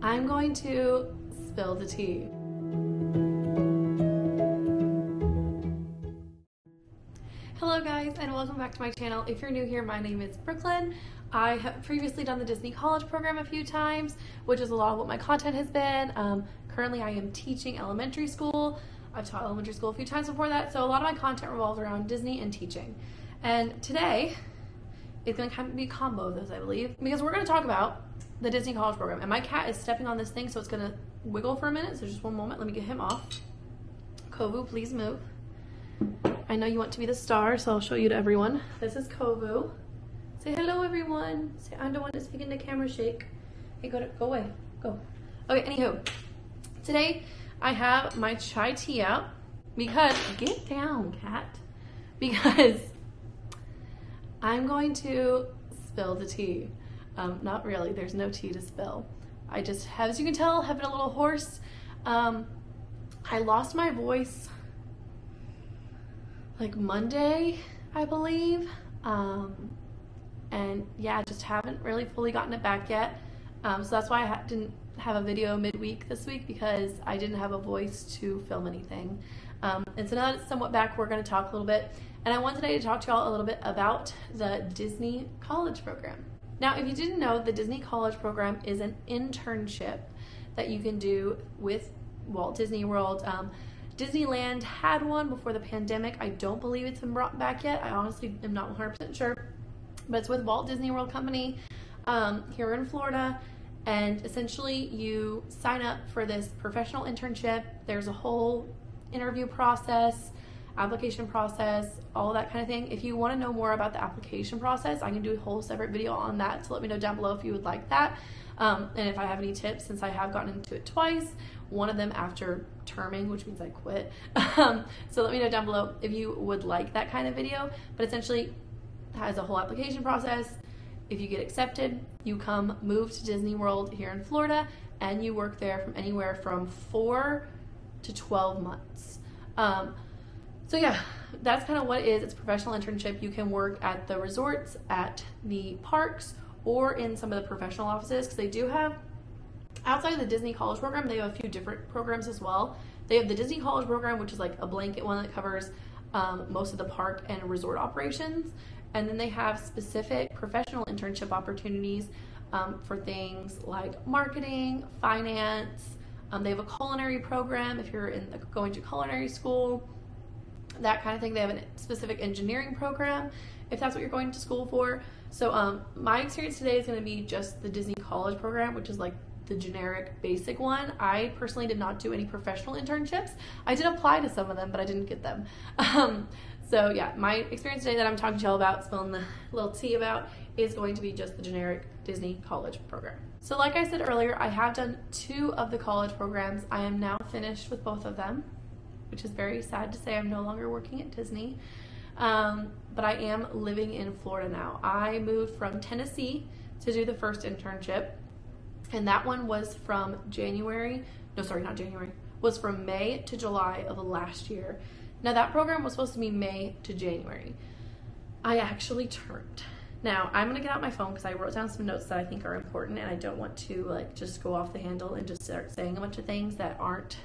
I'm going to spill the tea. Hello guys, and welcome back to my channel. If you're new here, my name is Brookelynne. I have previously done the Disney College program a few times, which is a lot of what my content has been. Currently I am teaching elementary school. I've taught elementary school a few times before that, so a lot of my content revolves around Disney and teaching. And today, it's going to kind of be a combo of those, I believe, because we're going to talk about the Disney College program. And my cat is stepping on this thing, so it's going to wiggle for a minute, so just one moment. Let me get him off. Kovu, please move. I know you want to be the star, so I'll show you to everyone. This is Kovu. Say hello, everyone. Say, I'm the one that's making the camera shake. Hey, go away. Go. Okay, anywho. Today, I have my chai tea out because, get down, cat, because I'm going to spill the tea. Not really, there's no tea to spill. I just have, as you can tell, have been a little hoarse. I lost my voice like Monday, I believe. And yeah, just haven't really fully gotten it back yet. So that's why I didn't have a video midweek this week, because I didn't have a voice to film anything. And so now that it's somewhat back, we're going to talk a little bit. And I want today to talk to y'all a little bit about the Disney College program. Now, if you didn't know, the Disney College program is an internship that you can do with Walt Disney World. Disneyland had one before the pandemic. I don't believe it's been brought back yet. I honestly am not 100% sure. But it's with Walt Disney World Company here in Florida. And essentially you sign up for this professional internship. There's a whole interview process, application process, all that kind of thing. If you want to know more about the application process, I can do a whole separate video on that, so let me know down below if you would like that. And if I have any tips, since I have gotten into it twice, one of them after terming, which means I quit. So let me know down below if you would like that kind of video. But essentially it has a whole application process. If you get accepted, you move to Disney World here in Florida, and you work there from anywhere from 4 to 12 months. So yeah, that's kind of what it is. It's a professional internship. You can work at the resorts, at the parks, or in some of the professional offices, because they do have, outside of the Disney College program, they have a few different programs as well. They have the Disney College program, which is like a blanket one that covers most of the park and resort operations. And then they have specific professional internship opportunities for things like marketing, finance. They have a culinary program if you're going to culinary school, that kind of thing. They have a specific engineering program if that's what you're going to school for. So my experience today is going to be just the Disney College program, which is like the generic basic one. I personally did not do any professional internships. I did apply to some of them, but I didn't get them. So yeah, my experience today that I'm talking to y'all about, spilling the little tea about, is going to be just the generic Disney College program. So like I said earlier, I have done 2 of the college programs. I am now finished with both of them, which is very sad to say. I'm no longer working at Disney, but I am living in Florida now. I moved from Tennessee to do the first internship, and that one was from was from May to July of last year. Now that program was supposed to be May to January. I actually turned. Now I'm gonna get out my phone because I wrote down some notes that I think are important, and I don't want to like just go off the handle and just start saying a bunch of things that aren't,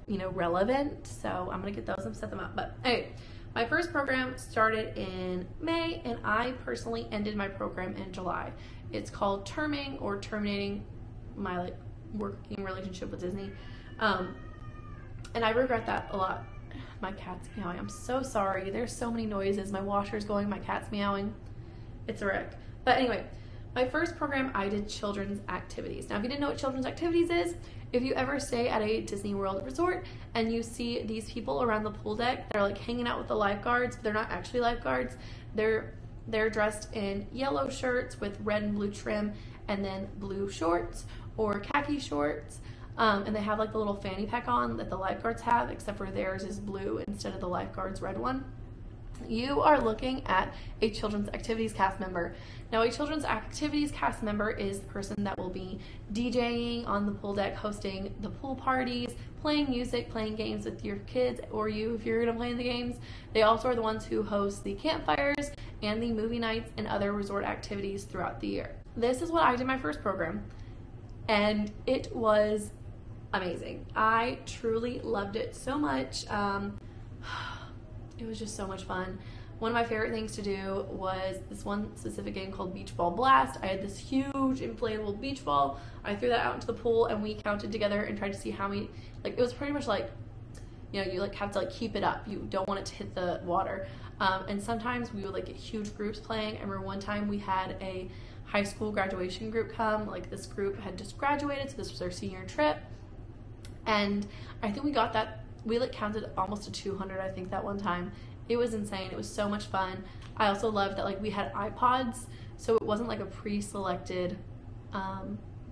you know, relevant. So I'm gonna get those and set them up. But anyway, my first program started in May, and I personally ended my program in July. It's called terming, or terminating my like working relationship with Disney. And I regret that a lot. My cat's meowing. I'm so sorry. There's so many noises. My washer's going, my cat's meowing. It's a wreck. But anyway, my first program, I did children's activities. Now, if you didn't know what children's activities is, if you ever stay at a Disney World resort and you see these people around the pool deck, they're like hanging out with the lifeguards, but they're not actually lifeguards. They're dressed in yellow shirts with red and blue trim, and then blue shorts or khaki shorts. And they have like the little fanny pack on that the lifeguards have, except for theirs is blue instead of the lifeguard's red one. You are looking at a children's activities cast member. Now, a children's activities cast member is the person that will be DJing on the pool deck, hosting the pool parties, playing music, playing games with your kids, or you if you're going to play in the games. They also are the ones who host the campfires and the movie nights and other resort activities throughout the year. This is what I did my first program. and it was amazing. I truly loved it so much. It was just so much fun. One of my favorite things to do was this one specific game called Beach Ball Blast. I had this huge inflatable beach ball. I threw that out into the pool and we counted together and tried to see how many, like, it was pretty much like, you know, you like have to like keep it up. You don't want it to hit the water. And sometimes we would like get huge groups playing. I remember one time we had a high school graduation group come. Like, this group had just graduated, so this was their senior trip. And I think we got that, we like counted almost to 200, I think, that one time. It was insane. It was so much fun. I also loved that like we had iPods, so it wasn't like a pre-selected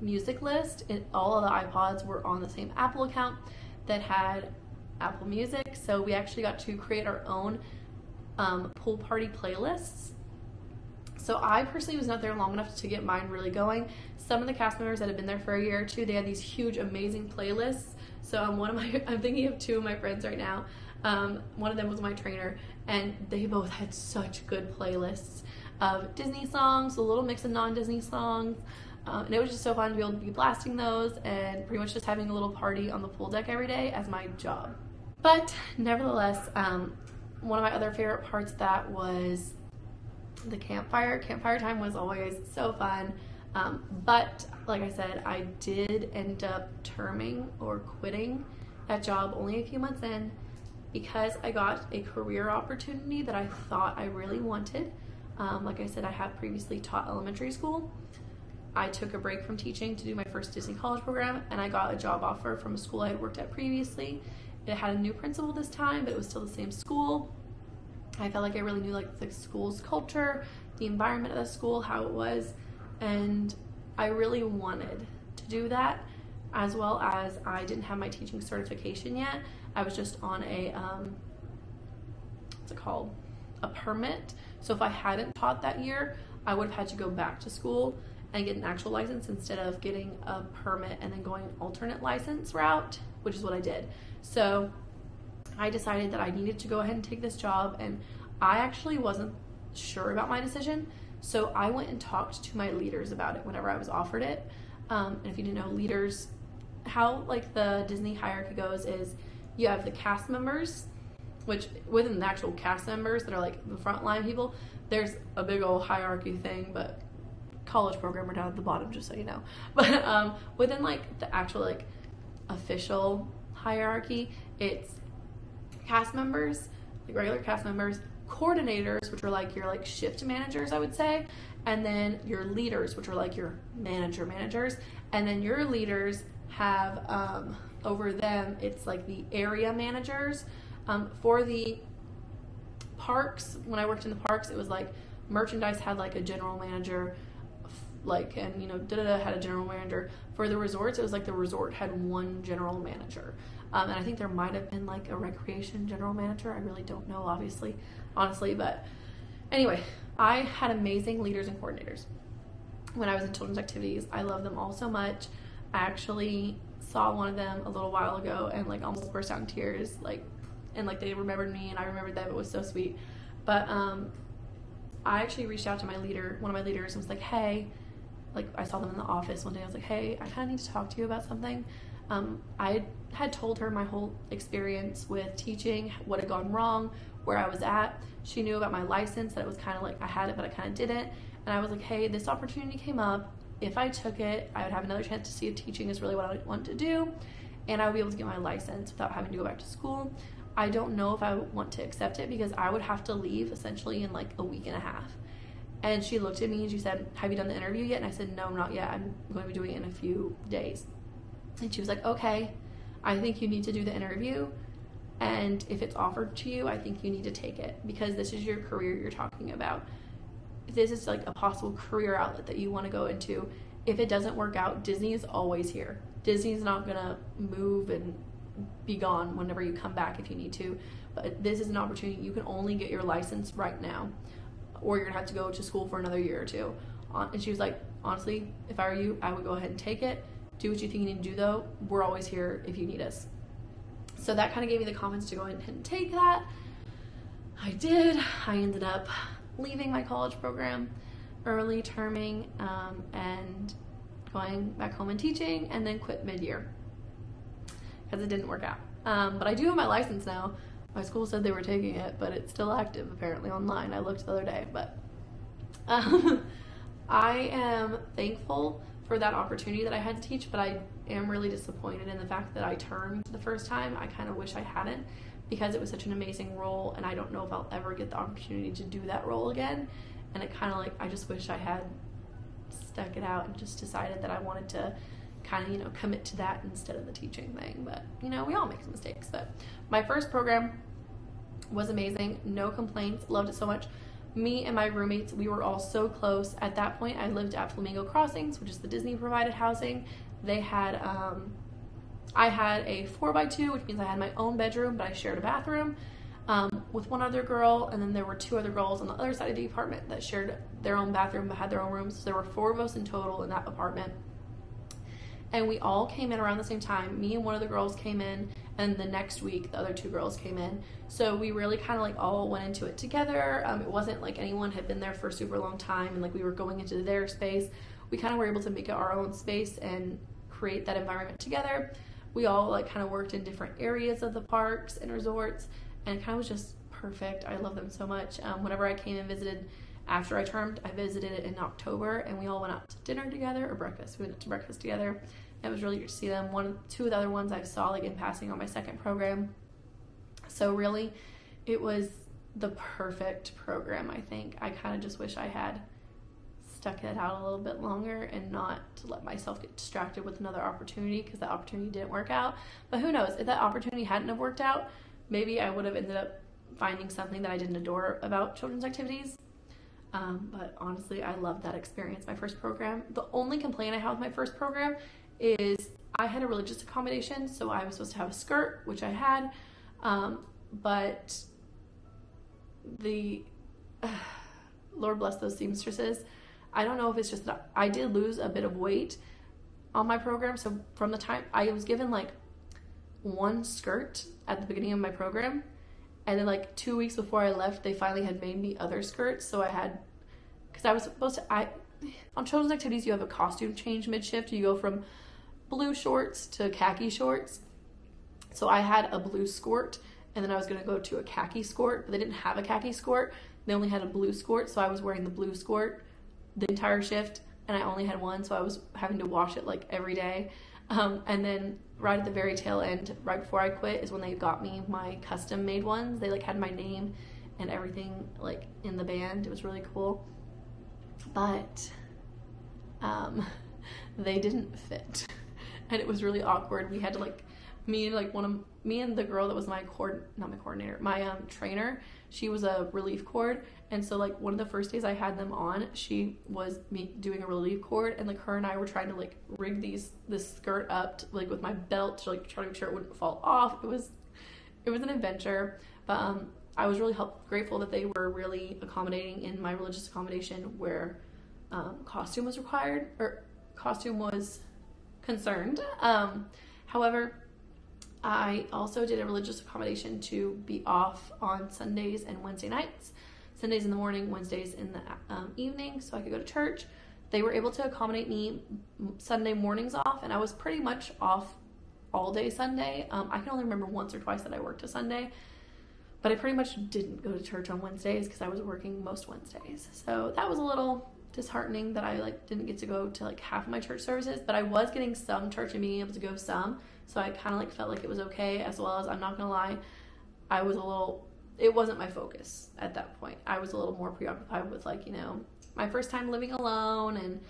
music list. All of the iPods were on the same Apple account that had Apple Music, so we actually got to create our own pool party playlists. So I personally was not there long enough to get mine really going. Some of the cast members that had been there for a year or two, they had these huge, amazing playlists. So I'm thinking of two of my friends right now. One of them was my trainer, and they both had such good playlists of Disney songs, a little mix of non-Disney songs. And it was just so fun to be able to be blasting those and pretty much just having a little party on the pool deck every day as my job. But nevertheless, one of my other favorite parts of that was the campfire. Campfire time was always so fun. But like I said, I did end up terming or quitting that job only a few months in because I got a career opportunity that I thought I really wanted. Like I said, I had previously taught elementary school. I took a break from teaching to do my first Disney college program, and I got a job offer from a school I had worked at previously. It had a new principal this time, but it was still the same school. I felt like I really knew like the school's culture, the environment of the school, how it was, and I really wanted to do that, as well as I didn't have my teaching certification yet. I was just on a, what's it called? A permit. So if I hadn't taught that year, I would have had to go back to school and get an actual license instead of getting a permit and then going an alternate license route, which is what I did. So I decided that I needed to go ahead and take this job, and I actually wasn't sure about my decision. So I went and talked to my leaders about it whenever I was offered it. And if you didn't know, leaders, how like the Disney hierarchy goes is you have the cast members, which within the actual cast members that are like the frontline people, there's a big old hierarchy thing, but college program are down at the bottom, just so you know. But within like the actual like official hierarchy, it's cast members, like regular cast members, coordinators, which are like your like shift managers, I would say, and then your leaders, which are like your managers, and then your leaders have over them, it's like the area managers. For the parks, when I worked in the parks, it was like merchandise had like a general manager, like, and you know, had a general manager. For the resorts, it was like the resort had one general manager. And I think there might have been like a recreation general manager. I really don't know, obviously, honestly, but anyway, I had amazing leaders and coordinators when I was in children's activities. I love them all so much. I actually saw one of them a little while ago and like almost burst out in tears, like, and like they remembered me and I remembered them. It was so sweet. But I actually reached out to my leader, one of my leaders, and was like, hey, like I saw them in the office one day. I was like, hey, I kind of need to talk to you about something. I had told her my whole experience with teaching, what had gone wrong, where I was at. She knew about my license, that it was kind of like I had it, but I kind of didn't. And I was like, hey, this opportunity came up. If I took it, I would have another chance to see if teaching is really what I want to do, and I would be able to get my license without having to go back to school. I don't know if I want to accept it because I would have to leave essentially in like a week and a half. And she looked at me and she said, have you done the interview yet? And I said, no, not yet. I'm going to be doing it in a few days. And she was like, okay, I think you need to do the interview. And if it's offered to you, I think you need to take it because this is your career you're talking about. This is like a possible career outlet that you want to go into. If it doesn't work out, Disney is always here. Disney's not going to move and be gone whenever you come back if you need to. But this is an opportunity. You can only get your license right now, or you're going to have to go to school for another year or two. And she was like, honestly, if I were you, I would go ahead and take it. Do what you think you need to do, though. We're always here if you need us. So that kind of gave me the confidence to go ahead and take that. I did. I ended up leaving my college program early, terming, and going back home and teaching, and then quit mid-year because it didn't work out. But I do have my license now. My school said they were taking it, but it's still active apparently online. I looked the other day, but I am thankful for that opportunity that I had to teach, but I am really disappointed in the fact that I turned the first time. I kind of wish I hadn't, because it was such an amazing role, and I don't know if I'll ever get the opportunity to do that role again. And it kind of like, I just wish I had stuck it out and just decided that I wanted to kind of, you know, commit to that instead of the teaching thing. But, you know, we all make mistakes. But my first program was amazing. No complaints. Loved it so much. Me and my roommates, we were all so close. At that point, I lived at Flamingo Crossings, which is the Disney provided housing. They had, I had a 4x2, which means I had my own bedroom, but I shared a bathroom with one other girl, and then there were 2 other girls on the other side of the apartment that shared their own bathroom but had their own rooms. So there were 4 of us in total in that apartment. And we all came in around the same time. Me and one of the girls came in, and the next week the other 2 girls came in. So we really kind of like all went into it together. It wasn't like anyone had been there for a super long time and like we were going into their space. We kind of were able to make it our own space and create that environment together. We all like kind of worked in different areas of the parks and resorts, and it kind of was just perfect. I love them so much. Whenever I came and visited after I termed, I visited it in October, and we all went out to dinner together, or breakfast. We went to breakfast together. It was really good to see them. 2 of the other ones I saw like in passing on my second program. So really, it was the perfect program, I think. I kind of just wish I had stuck it out a little bit longer and not to let myself get distracted with another opportunity, because that opportunity didn't work out. But who knows, if that opportunity hadn't have worked out, maybe I would have ended up finding something that I didn't adore about children's activities. But honestly, I loved that experience, my first program. The only complaint I have with my first program is I had a religious accommodation, so I was supposed to have a skirt, which I had, but the Lord bless those seamstresses. I don't know if it's just that I did lose a bit of weight on my program. So from the time I was given like 1 skirt at the beginning of my program, and then like 2 weeks before I left, they finally had made me other skirts. So I had, because I was supposed to, on children's activities, you have a costume change mid-shift. You go from blue shorts to khaki shorts. So I had a blue skirt, and then I was going to go to a khaki skirt, but they didn't have a khaki skirt. They only had a blue skirt, so I was wearing the blue skirt the entire shift, and I only had 1, so I was having to wash it like every day. And then right at the very tail end, right before I quit, is when they got me my custom made ones. They like had my name and everything like in the band. It was really cool, but they didn't fit, and it was really awkward. We had to like, me and the girl that was my trainer, she was a relief cord, and so like one of the first days I had them on, she was doing a relief cord, and like her and I were trying to like rig this skirt up to, like with my belt to like try to make sure it wouldn't fall off. It was an adventure, but I was really grateful that they were really accommodating in my religious accommodation where costume was required, or costume was concerned. However, I also did a religious accommodation to be off on Sundays and Wednesday nights. Sundays in the morning, Wednesdays in the evening, so I could go to church. They were able to accommodate me Sunday mornings off, and I was pretty much off all day Sunday. I can only remember once or twice that I worked a Sunday, but I pretty much didn't go to church on Wednesdays because I was working most Wednesdays. So that was a little disheartening that I like didn't get to go to like half of my church services, but I was getting some church and being able to go some, so I kind of like felt like it was okay, as well as, I'm not gonna lie, it wasn't my focus at that point. I was a little more preoccupied with like, you know, my first time living alone and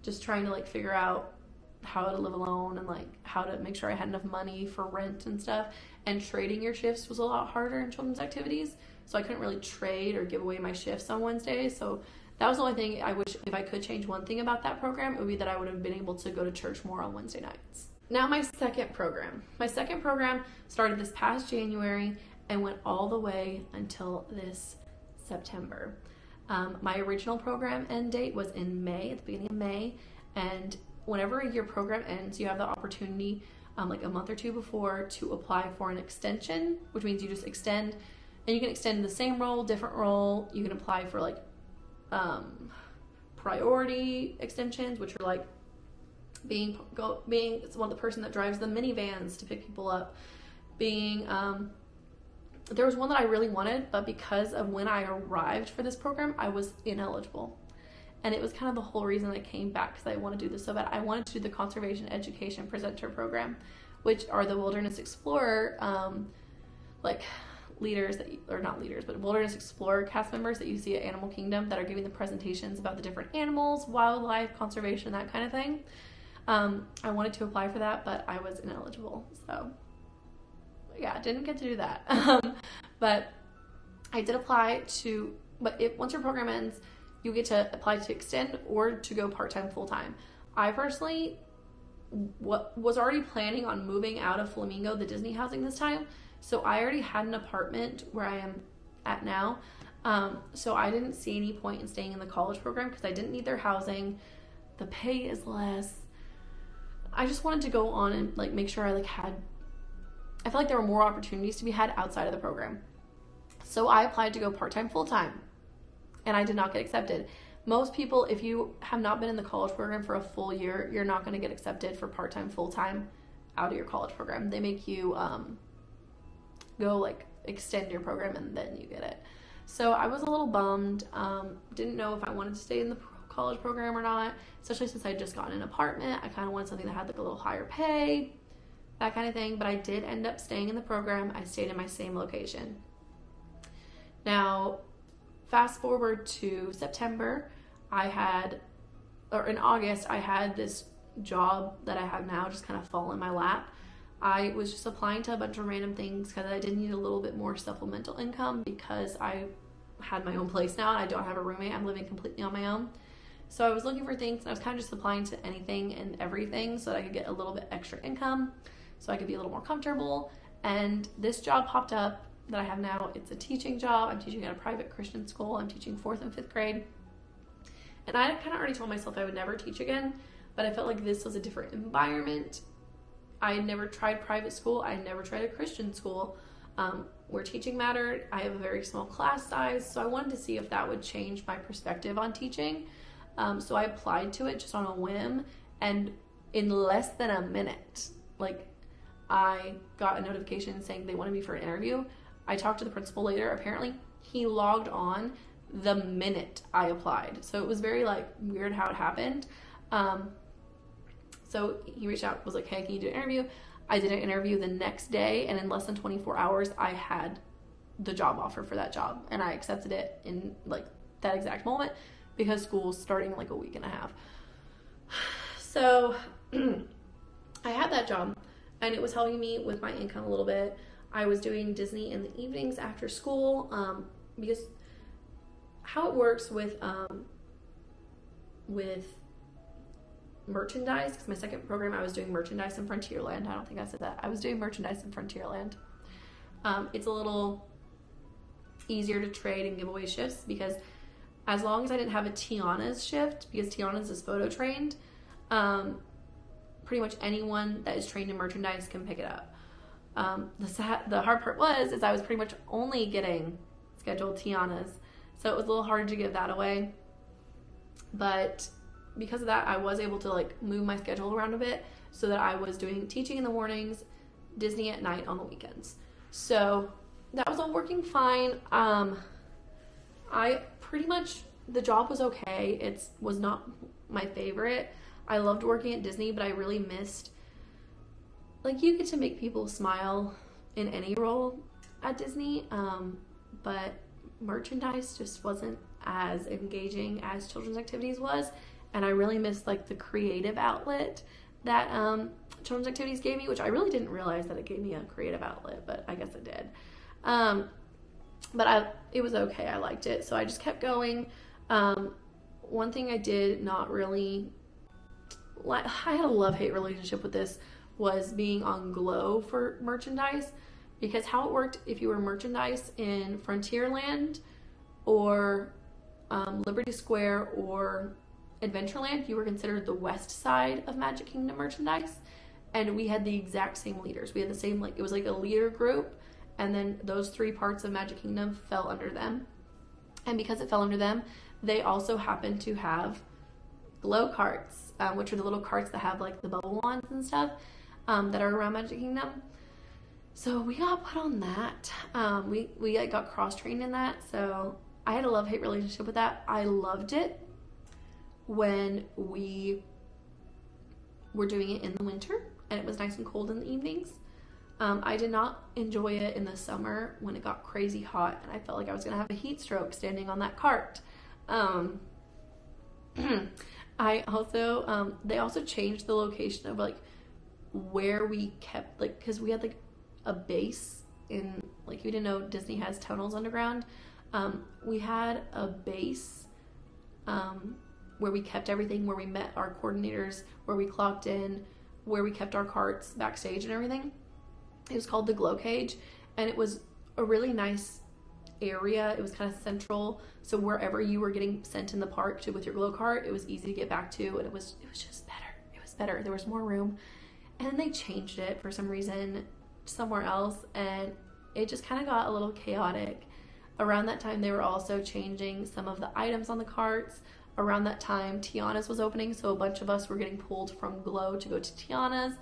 just trying to like figure out how to live alone and like how to make sure I had enough money for rent and stuff. And trading your shifts was a lot harder in children's activities, so I couldn't really trade or give away my shifts on Wednesdays. So that was the only thing I wish, if I could change one thing about that program, it would be that I would have been able to go to church more on Wednesday nights. Now my second program. My second program started this past January and went all the way until this September. My original program end date was in May, at the beginning of May, and whenever your program ends, you have the opportunity like a month or 2 before to apply for an extension, which means you just extend, and you can extend the same role, different role. You can apply for like priority extensions, which are like being one of the person that drives the minivans to pick people up, being there was one that I really wanted, but because of when I arrived for this program, I was ineligible. And it was kind of the whole reason I came back, because I want to do this so bad. I wanted to do the Conservation Education Presenter Program, which are the Wilderness Explorer, like leaders that, or not leaders, but Wilderness Explorer cast members that you see at Animal Kingdom that are giving the presentations about the different animals, wildlife, conservation, that kind of thing. I wanted to apply for that, but I was ineligible. So yeah, didn't get to do that. But I did apply to, but once your program ends, you get to apply to extend or to go part-time, full-time. I personally was already planning on moving out of Flamingo, the Disney housing this time. So I already had an apartment where I am at now. So I didn't see any point in staying in the college program because I didn't need their housing. The pay is less. I just wanted to go on and like make sure I feel like there were more opportunities to be had outside of the program. So I applied to go part-time, full-time, and I did not get accepted. Most people, if you have not been in the college program for a full year, you're not going to get accepted for part-time, full-time out of your college program. They make you go like extend your program and then you get it. So I was a little bummed. Didn't know if I wanted to stay in the college program or not, especially since I had just gotten an apartment. I kind of wanted something that had like a little higher pay, that kind of thing. But I did end up staying in the program. I stayed in my same location. Now, fast forward to September, in August, I had this job that I have now just kind of fall in my lap. I was just applying to a bunch of random things because I did need a little bit more supplemental income because I had my own place now and I don't have a roommate. I'm living completely on my own. So I was looking for things and I was kind of just applying to anything and everything so that I could get a little bit extra income so I could be a little more comfortable. And this job popped up that I have now. It's a teaching job. I'm teaching at a private Christian school. I'm teaching 4th and 5th grade. And I kind of already told myself I would never teach again, but I felt like this was a different environment. I had never tried private school. I had never tried a Christian school where teaching mattered. I have a very small class size, so I wanted to see if that would change my perspective on teaching. So I applied to it just on a whim, and in less than a minute, I got a notification saying they wanted me for an interview. I talked to the principal later. Apparently, he logged on the minute I applied. So it was very weird how it happened. So he reached out, was like, hey, can you do an interview? I did an interview the next day, and in less than 24 hours, I had the job offer for that job. And I accepted it in that exact moment because school's starting in a week and a half. So I had that job, and it was helping me with my income a little bit. I was doing Disney in the evenings after school because how it works with merchandise, because my second program I was doing merchandise in Frontierland. I don't think I said that. I was doing merchandise in Frontierland. It's a little easier to trade and give away shifts because as long as I didn't have a Tiana's shift, because Tiana's is photo trained, pretty much anyone that is trained in merchandise can pick it up. The hard part is I was pretty much only getting scheduled Tiana's, so it was a little hard to give that away. But because of that, I was able to move my schedule around a bit so that I was doing teaching in the mornings, Disney at night on the weekends. So that was all working fine. The job was okay. It was not my favorite. I loved working at Disney, but I really missed, you get to make people smile in any role at Disney, but merchandise just wasn't as engaging as children's activities was. And I really missed the creative outlet that children's activities gave me, which I really didn't realize that it gave me a creative outlet, but I guess it did. But it was okay. I liked it. So I just kept going. One thing I did not really I had a love-hate relationship with this, was being on Glow for merchandise, because how it worked, if you were merchandise in Frontierland or Liberty Square or Adventureland, you were considered the west side of Magic Kingdom merchandise, and we had the exact same leaders. We had the same, it was like a leader group, and then those 3 parts of Magic Kingdom fell under them. And because it fell under them, they also happened to have Glow carts. which are the little carts that have like the bubble wands and stuff that are around Magic Kingdom. So we got put on that. We like, got cross-trained in that. So I had a love-hate relationship with that. I loved it when we were doing it in the winter and it was nice and cold in the evenings. I did not enjoy it in the summer when it got crazy hot and I felt like I was gonna have a heat stroke standing on that cart. I also, they also changed the location of like where we kept, like, cause we had like a base in, like, you didn't know Disney has tunnels underground. We had a base, where we kept everything, where we met our coordinators, where we clocked in, where we kept our carts backstage and everything. It was called the Glow Cage, and it was a really nice area. It was kind of central, so wherever you were getting sent in the park to with your glow cart, it was easy to get back to, and it was just better. It was better. There was more room, and then they changed it for some reason somewhere else, and it just kind of got a little chaotic. Around that time, they were also changing some of the items on the carts. Around that time, Tiana's was opening, so a bunch of us were getting pulled from Glow to go to Tiana's.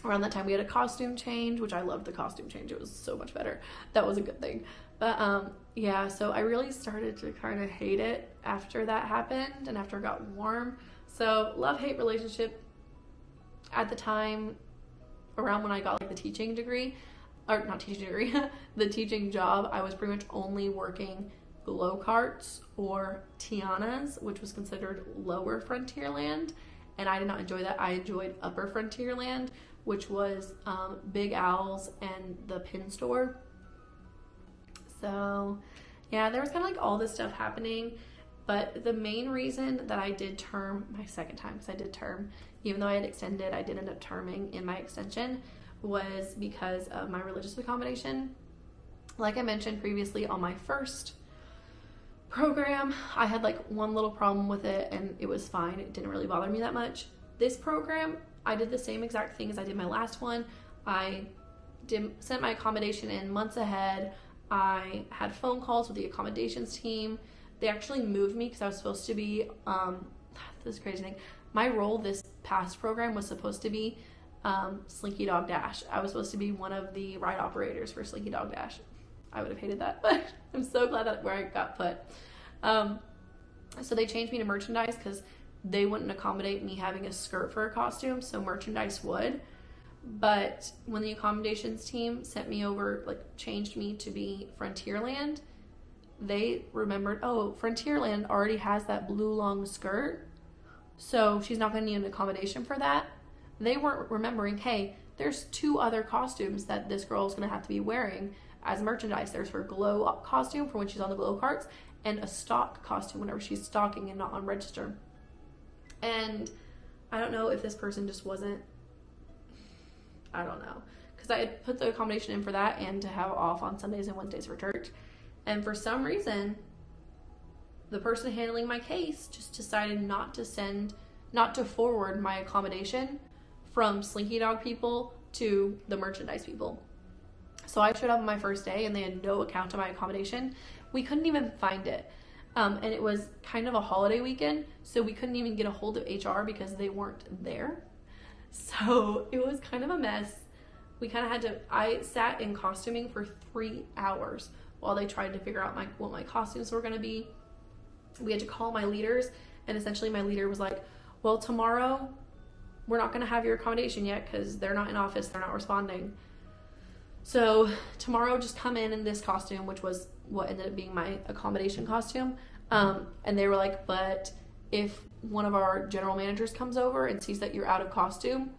Around that time, we had a costume change, which I loved the costume change. It was so much better. That was a good thing. But yeah, so I really started to kind of hate it after that happened and after it got warm. So love-hate relationship at the time, around when I got like the teaching degree, or not teaching degree, the teaching job, I was pretty much only working Glow carts or Tiana's, which was considered lower Frontierland, and I did not enjoy that. I enjoyed upper Frontierland, which was Big Owl's and the pin store. So yeah, there was kind of like all this stuff happening, but the main reason that I did term my second time, because I did term, even though I had extended, I did end up terming in my extension, was because of my religious accommodation. Like I mentioned previously, on my first program, I had like one little problem with it and it was fine. It didn't really bother me that much. This program, I did the same exact thing as I did my last one. I sent my accommodation in months ahead. I had phone calls with the accommodations team. They actually moved me because I was supposed to be, this is crazy thing. My role this past program was supposed to be Slinky Dog Dash. I was supposed to be one of the ride operators for Slinky Dog Dash. I would have hated that, but I'm so glad that where I got put. So they changed me to merchandise because they wouldn't accommodate me having a skirt for a costume, so merchandise would. But when the accommodations team sent me over, like changed me to be Frontierland, they remembered, oh, Frontierland already has that blue long skirt, so she's not going to need an accommodation for that. They weren't remembering, hey, there's 2 other costumes that this girl is going to have to be wearing as merchandise. There's her glow costume for when she's on the glow carts, and a stock costume whenever she's stocking and not on register. And I don't know if this person just wasn't, I don't know, because I had put the accommodation in for that and to have off on Sundays and Wednesdays for church, and for some reason the person handling my case just decided not to forward my accommodation from Slinky Dog people to the merchandise people. So I showed up on my first day and they had no account of my accommodation. We couldn't even find it. And it was kind of a holiday weekend, so we couldn't even get a hold of HR because they weren't there. So it was kind of a mess. We kind of had to, I sat in costuming for 3 hours while they tried to figure out what my costumes were going to be. We had to call my leaders, and essentially my leader was like, well, tomorrow we're not going to have your accommodation yet because they're not in office, they're not responding. So tomorrow just come in this costume, which was what ended up being my accommodation costume. And they were like, but if one of our general managers comes over and sees that you're out of costume,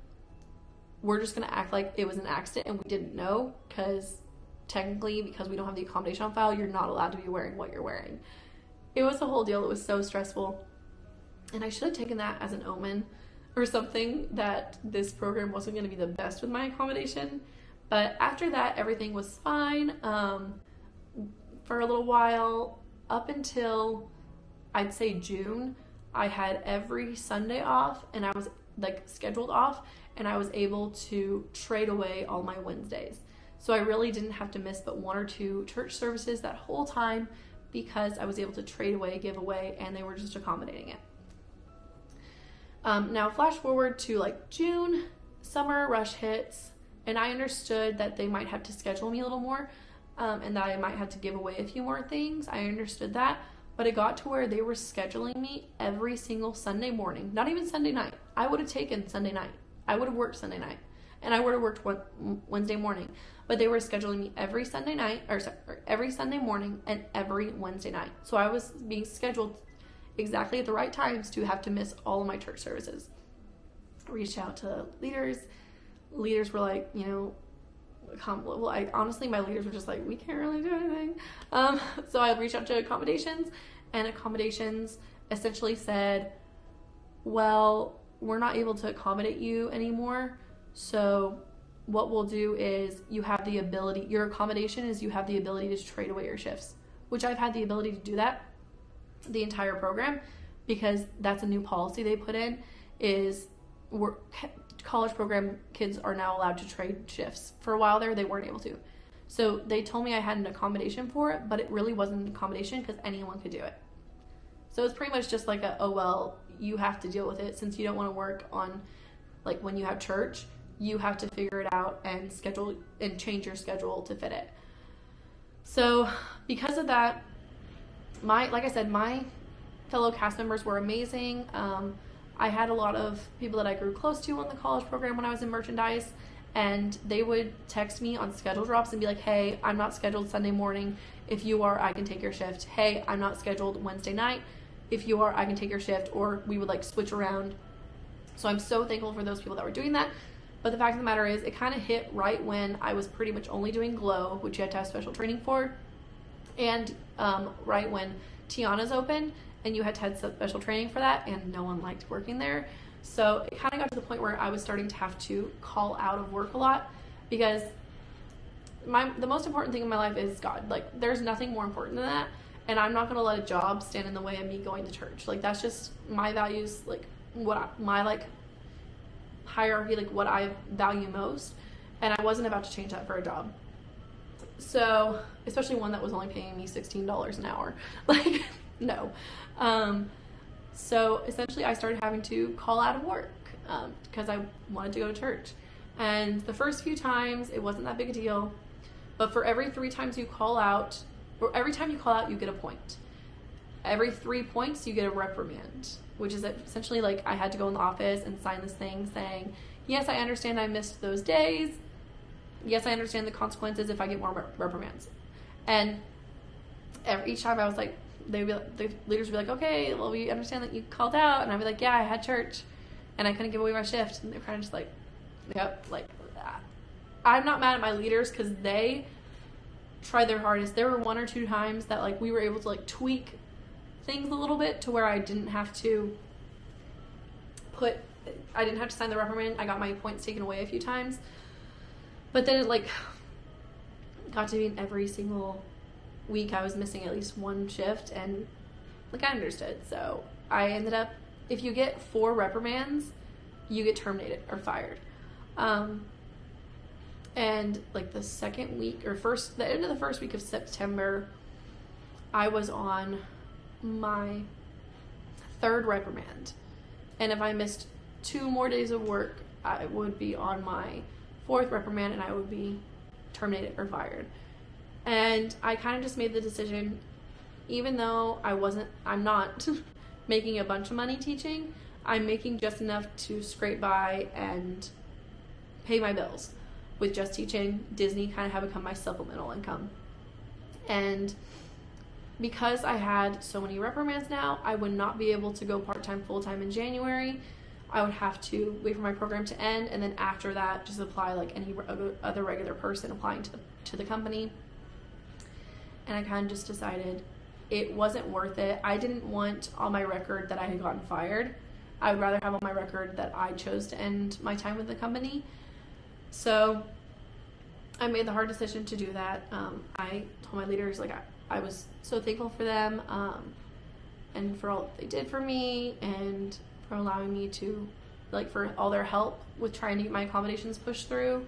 we're just going to act like it was an accident and we didn't know, because technically, because we don't have the accommodation on file, you're not allowed to be wearing what you're wearing. It was a whole deal. It was so stressful. And I should have taken that as an omen or something, that this program wasn't going to be the best with my accommodation. But after that, everything was fine for a little while. Up until, I'd say, June, I had every Sunday off, and I was like scheduled off, and I was able to trade away all my Wednesdays. So I really didn't have to miss but 1 or 2 church services that whole time, because I was able to trade away, give away, and they were just accommodating it. Now flash forward to like June, summer rush hits, and I understood that they might have to schedule me a little more, and that I might have to give away a few more things. I understood that, but it got to where they were scheduling me every single Sunday morning, not even Sunday night. I would have taken Sunday night. I would have worked Sunday night, and I would have worked Wednesday morning, but they were scheduling me every Sunday night, or every Sunday morning and every Wednesday night. So I was being scheduled exactly at the right times to have to miss all of my church services. I reached out to leaders. Leaders were like, honestly, my leaders were just like, we can't really do anything. So I reached out to accommodations, and accommodations essentially said, well, we're not able to accommodate you anymore. So what we'll do is you have the ability, your accommodation is you have the ability to trade away your shifts, which I've had the ability to do that the entire program, because that's a new policy they put in, is college program kids are now allowed to trade shifts. For a while there, they weren't able to. So they told me I had an accommodation for it, but it really wasn't an accommodation because anyone could do it. So it's pretty much just like you have to deal with it since you don't want to work on, like when you have church, you have to figure it out and schedule and change your schedule to fit it. So because of that, like I said, my fellow cast members were amazing. I had a lot of people that I grew close to on the college program when I was in merchandise, and they would text me on schedule drops and be like, hey, I'm not scheduled Sunday morning. If you are, I can take your shift. Hey, I'm not scheduled Wednesday night. If you are, I can take your shift. Or we would like switch around. So I'm so thankful for those people that were doing that. But the fact of the matter is, it kind of hit right when I was pretty much only doing Glow, which you had to have special training for, and right when Tiana's opened, and you had to have special training for that, and no one liked working there. So it kind of got to the point where I was starting to have to call out of work a lot, because the most important thing in my life is God. Like, there's nothing more important than that, and I'm not going to let a job stand in the way of me going to church. Like, that's just my values, like my hierarchy, like what I value most, and I wasn't about to change that for a job. So, especially one that was only paying me $16 an hour. Like, no. So essentially I started having to call out of work because I wanted to go to church. And the first few times it wasn't that big a deal, but for every 3 times you call out, or every time you call out, you get a point. Every 3 points you get a reprimand, which is essentially like I had to go in the office and sign this thing saying, yes, I understand I missed those days. Yes, I understand the consequences if I get more reprimands. And each time I was like, the leaders would be like, okay, well, we understand that you called out. And I'd be like, yeah, I had church and I couldn't give away my shift. And they're kind of just like, yep, like that. I'm not mad at my leaders because they tried their hardest. There were 1 or 2 times that like we were able to like tweak things a little bit to where I didn't have to sign the reprimand. I got my points taken away a few times. But then it like got to be in every single week I was missing at least 1 shift, and like I understood. So I ended up, if you get 4 reprimands, you get terminated or fired. And like the second week the end of the first week of September, I was on my 3rd reprimand. And if I missed 2 more days of work, I would be on my 4th reprimand and I would be terminated or fired. And I kind of just made the decision, even though I'm not making a bunch of money teaching, I'm making just enough to scrape by and pay my bills with just teaching. Disney kind of have become my supplemental income. And because I had so many reprimands now, I would not be able to go part-time, full-time in January. I would have to wait for my program to end, and then after that, just apply like any other regular person applying to the company. And I kind of just decided it wasn't worth it. I didn't want on my record that I had gotten fired. I would rather have on my record that I chose to end my time with the company. So I made the hard decision to do that. I told my leaders, like, I was so thankful for them and for all that they did for me, and for allowing me to, like, for all their help with trying to get my accommodations pushed through.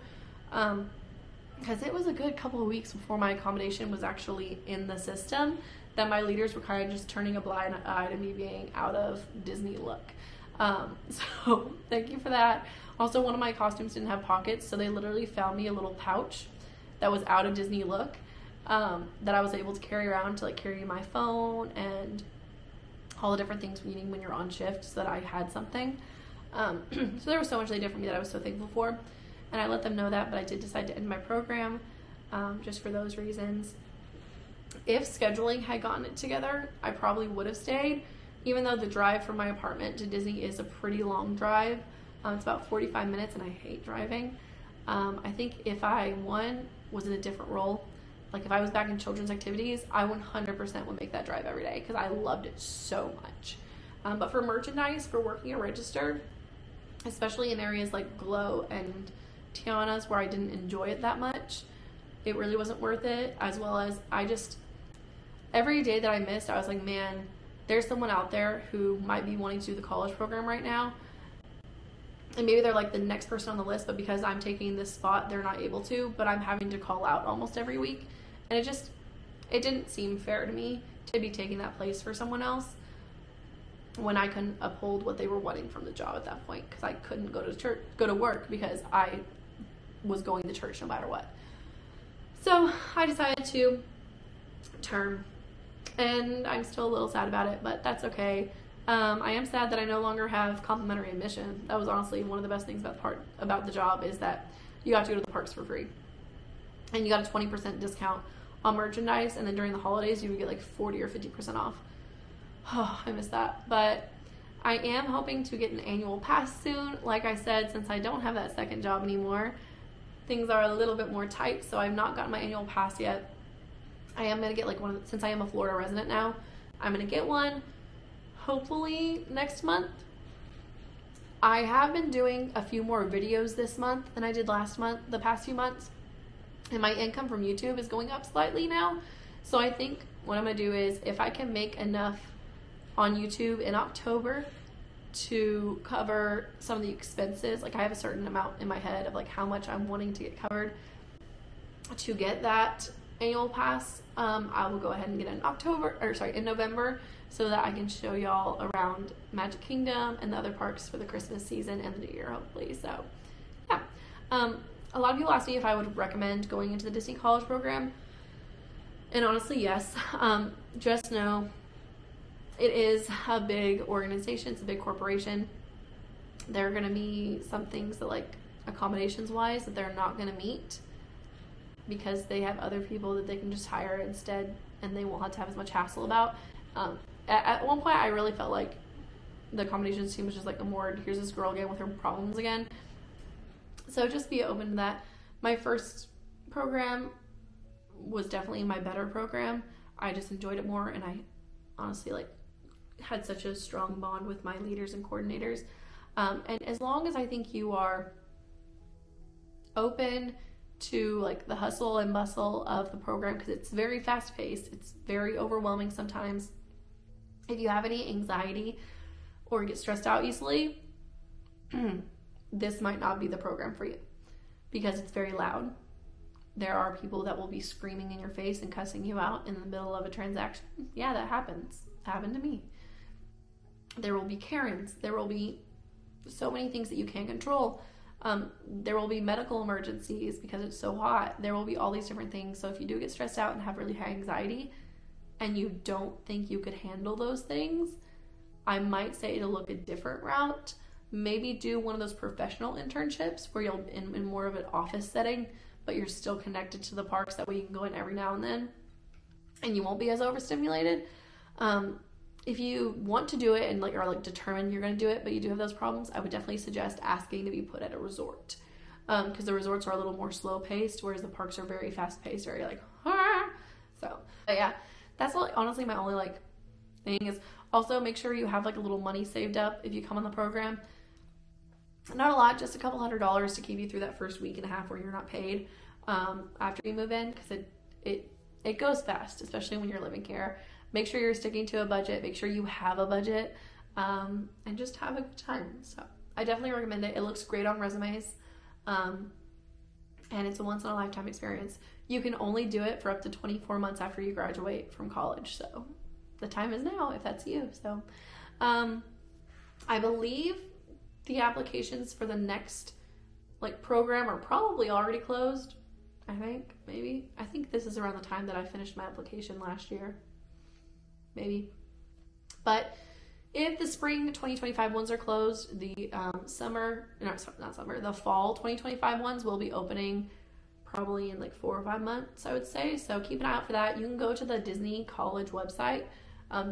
Because it was a good couple of weeks before my accommodation was actually in the system that my leaders were kind of just turning a blind eye to me being out of Disney look. So thank you for that. Also, one of my costumes didn't have pockets, so they literally found me a little pouch that was out of Disney look, that I was able to carry around to like carry my phone and all the different things we need when you're on shift, so that I had something. So there was so much they did for me that I was so thankful for, and I let them know that, but I did decide to end my program, just for those reasons. If scheduling had gotten it together, I probably would have stayed, even though the drive from my apartment to Disney is a pretty long drive. It's about 45 minutes, and I hate driving. I think if I, was in a different role, like if I was back in children's activities, I 100% would make that drive every day, because I loved it so much. But for merchandise, for working a register, especially in areas like Glow and Tiana's where I didn't enjoy it that much, it really wasn't worth it. As well as every day that I missed, I was like, man, there's someone out there who might be wanting to do the college program right now, and maybe they're like the next person on the list, but because I'm taking this spot, they're not able to, but I'm having to call out almost every week. And it didn't seem fair to me to be taking that place for someone else when I couldn't uphold what they were wanting from the job at that point, because I couldn't go to work because I was going to church no matter what. So I decided to term, and I'm still a little sad about it, but that's okay. I am sad that I no longer have complimentary admission. That was honestly one of the best things about the job, is that you got to go to the parks for free, and you got a 20% discount on merchandise, and then during the holidays you would get like 40 or 50% off. Oh, I miss that. But I am hoping to get an annual pass soon. Like I said, since I don't have that second job anymore, things are a little bit more tight, so I've not gotten my annual pass yet. I am going to get like one, since I am a Florida resident now, I'm going to get one hopefully next month. I have been doing a few more videos this month than I did the past few months, and my income from YouTube is going up slightly now. So I think what I'm going to do is, if I can make enough on YouTube in October to cover some of the expenses, like I have a certain amount in my head of like how much I'm wanting to get covered to get that annual pass, I will go ahead and get it in November, so that I can show y'all around Magic Kingdom and the other parks for the Christmas season and the New Year, hopefully. So yeah, a lot of people ask me if I would recommend going into the Disney College program, and honestly, yes. Just know it is a big organization, it's a big corporation. There are going to be some things that, like accommodations wise, that they're not going to meet, because they have other people that they can just hire instead, and they won't have to have as much hassle about. At one point, I really felt like the accommodations team was just like, here's this girl again with her problems again. So just be open to that. My first program was definitely my better program. I just enjoyed it more, and I honestly had such a strong bond with my leaders and coordinators. And as long as I think you are open to like the hustle and bustle of the program, because it's very fast paced, it's very overwhelming sometimes. If you have any anxiety or get stressed out easily, this might not be the program for you, because it's very loud. There are people that will be screaming in your face and cussing you out in the middle of a transaction. Yeah, that happens. It happened to me. There will be Karens. There will be so many things that you can't control. There will be medical emergencies because it's so hot. There will be all these different things. So if you do get stressed out and have really high anxiety, and you don't think you could handle those things, I might say to look a different route. Maybe do one of those professional internships where you'll in more of an office setting, but you're still connected to the parks. That way you can go in every now and then, and you won't be as overstimulated. If you want to do it and are determined you're going to do it, but you do have those problems, I would definitely suggest asking to be put at a resort, because the resorts are a little more slow paced, whereas the parks are very fast paced, very so. But yeah, that's honestly my only thing is, also make sure you have a little money saved up if you come on the program. Not a lot, just a couple $100s to keep you through that first week and a half where you're not paid after you move in, because it goes fast, especially when you're living here. Make sure you're sticking to a budget. Make sure you have a budget, and just have a good time. So I definitely recommend it. It looks great on resumes, and it's a once-in-a-lifetime experience. You can only do it for up to 24 months after you graduate from college, so the time is now if that's you. So I believe the applications for the next like program are probably already closed. I think, maybe. I think this is around the time that I finished my application last year. Maybe. But if the spring 2025 ones are closed, the the fall 2025 ones will be opening probably in like 4 or 5 months, I would say. So keep an eye out for that. You can go to the Disney College website,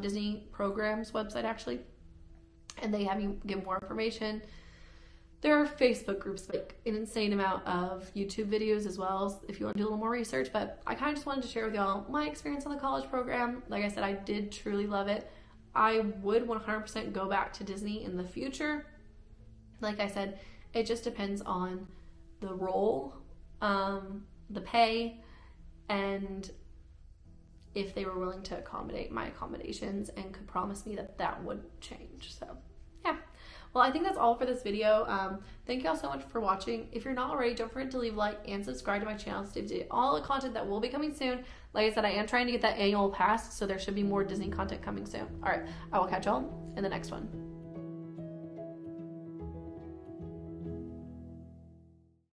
Disney Programs website actually, and they have you give more information. There are Facebook groups, like an insane amount of YouTube videos as well, if you want to do a little more research. But I kind of just wanted to share with y'all my experience on the college program. Like I said, I did truly love it. I would 100% go back to Disney in the future. Like I said, it just depends on the role, the pay, and if they were willing to accommodate my accommodations and could promise me that that would change. So yeah. Well, I think that's all for this video. Thank y'all so much for watching. If you're not already, don't forget to leave a like and subscribe to my channel to stay up to date all the content that will be coming soon. Like I said, I am trying to get that annual pass, so there should be more Disney content coming soon. All right, I will catch y'all in the next one.